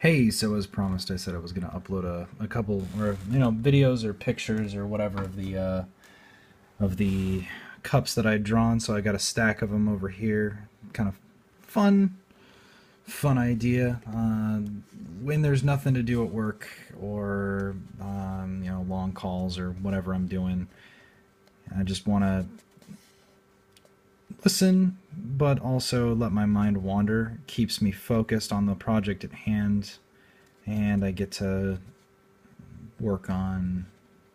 Hey, so as promised, I said I was going to upload a couple, or videos or pictures or whatever of the cups that I'd drawn. So I got a stack of them over here. Kind of fun, fun idea. When there's nothing to do at work or long calls or whatever I'm doing, I just want to listen, but also let my mind wander. Keeps me focused on the project at hand, and I get to work on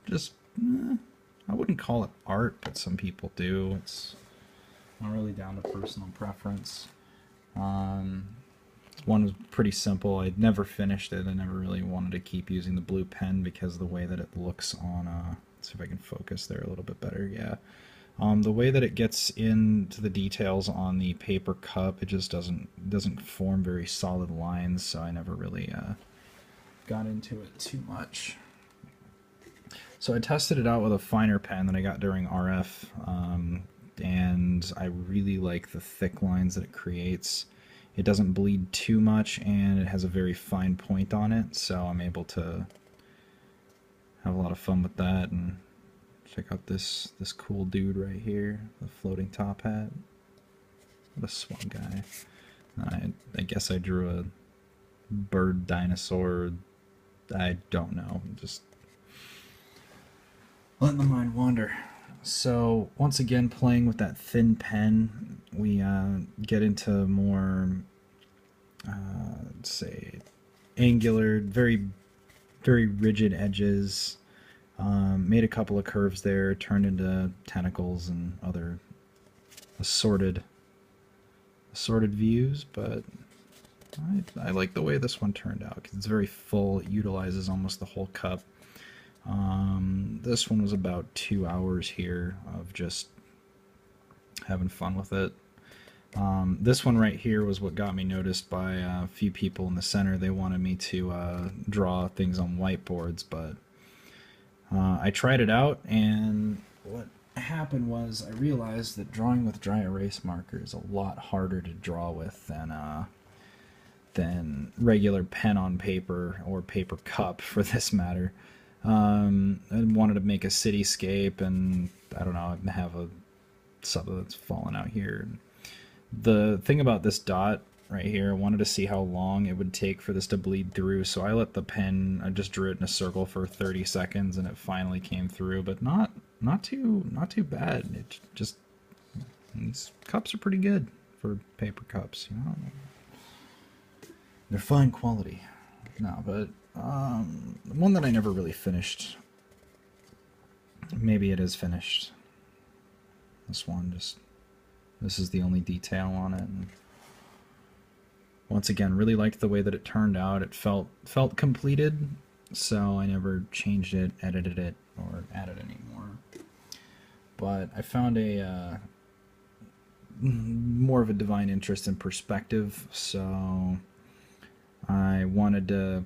just I wouldn't call it art, but some people do. It's not really down to personal preference. Um, One was pretty simple. I'd never finished it. I never really wanted to keep using the blue pen because of the way that it looks on. Let's see if I can focus there a little bit better. Yeah. The way that it gets into the details on the paper cup, it just doesn't form very solid lines, so I never really got into it too much. So I tested it out with a finer pen that I got during RF, and I really like the thick lines that it creates. It doesn't bleed too much, and it has a very fine point on it, so I'm able to have a lot of fun with that. And check out this cool dude right here, the floating top hat. What a swell guy. I guess I drew a bird dinosaur. I don't know. Just letting the mind wander. So once again, playing with that thin pen, we get into more, let's say, angular, very rigid edges. Made a couple of curves there, turned into tentacles and other assorted views, but I like the way this one turned out because it's very full. It utilizes almost the whole cup. This one was about 2 hours here of just having fun with it. This one right here was what got me noticed by a few people in the center. They wanted me to draw things on whiteboards, but I tried it out, and what happened was I realized that drawing with dry erase marker is a lot harder to draw with than regular pen on paper or paper cup for this matter. I wanted to make a cityscape, and I don't know, have something that's fallen out here. The thing about this dot right here, I wanted to see how long it would take for this to bleed through, so I let the pen, I just drew it in a circle for 30 seconds, and it finally came through, but not too bad. It just, these cups are pretty good for paper cups, you know. They're fine quality. No, but one that I never really finished. Maybe it is finished. This one, this is the only detail on it. And once again, really liked the way that it turned out. It felt completed, so I never changed it, edited it, or added any more. But I found a more of a divine interest in perspective, so I wanted to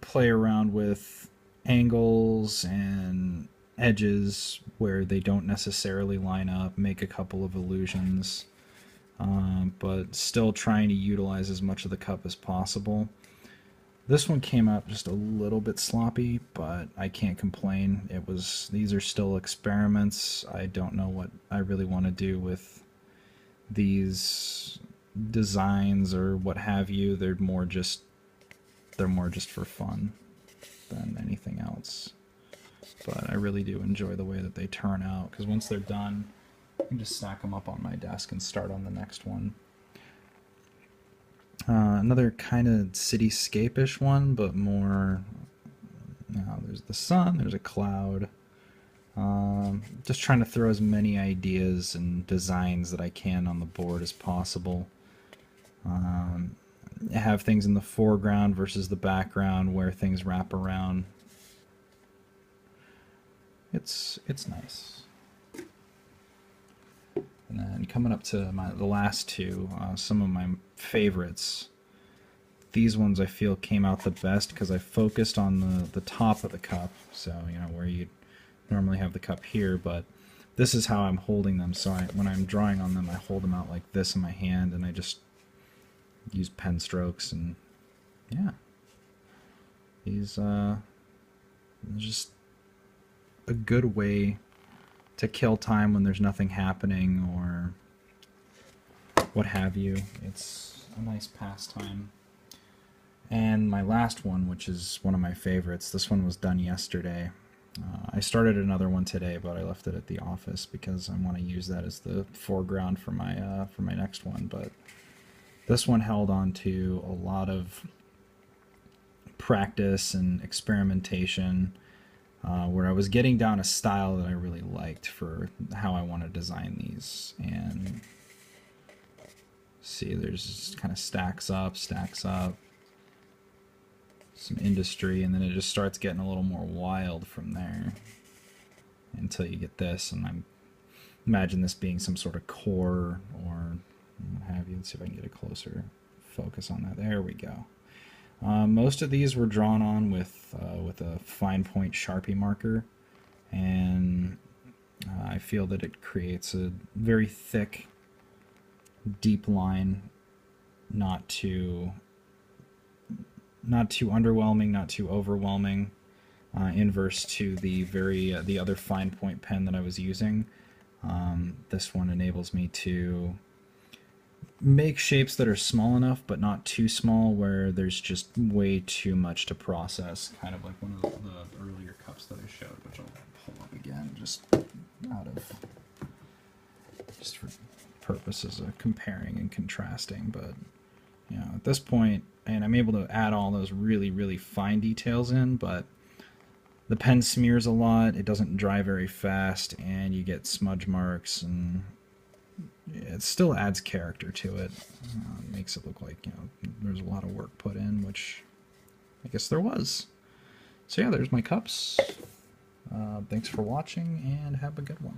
play around with angles and edges where they don't necessarily line up, make a couple of illusions, but still trying to utilize as much of the cup as possible. This one came out just a little bit sloppy, but I can't complain. These are still experiments. I don't know what I really want to do with these designs or what have you. They're more just for fun than anything else. But I really do enjoy the way that they turn out, because once they're done, I can just stack them up on my desk and start on the next one. Another kind of cityscape-ish one, but more, there's the sun, there's a cloud. Just trying to throw as many ideas and designs that I can on the board as possible. Have things in the foreground versus the background where things wrap around. It's nice. And then coming up to the last two, some of my favorites. These ones I feel came out the best because I focused on the top of the cup, so where you normally have the cup here, but this is how I'm holding them. So when I'm drawing on them, I hold them out like this in my hand, and I just use pen strokes and yeah, these just a good way to kill time when there's nothing happening or what have you. It's a nice pastime. And my last one, which is one of my favorites, this one was done yesterday. I started another one today, but I left it at the office because I want to use that as the foreground for my next one. But this one held on to a lot of practice and experimentation, where I was getting down a style that I really liked for how I want to design these. And see, there's kind of stacks up, some industry, and then it just starts getting a little more wild from there until you get this. And I imagine this being some sort of core or what have you. Let's see if I can get a closer focus on that. There we go. Most of these were drawn on with a fine point Sharpie marker, and I feel that it creates a very thick, deep line, not too underwhelming, not too overwhelming, inverse to the other fine point pen that I was using. This one enables me to make shapes that are small enough but not too small where there's just way too much to process, kind of like one of the earlier cups that I showed, which I'll pull up again just for purposes of comparing and contrasting. But you know, at this point, and I'm able to add all those really, really fine details in, but the pen smears a lot, it doesn't dry very fast, and you get smudge marks, and it still adds character to it. It makes it look like, you know, there's a lot of work put in, which I guess there was. So yeah, there's my cups. Thanks for watching, and have a good one.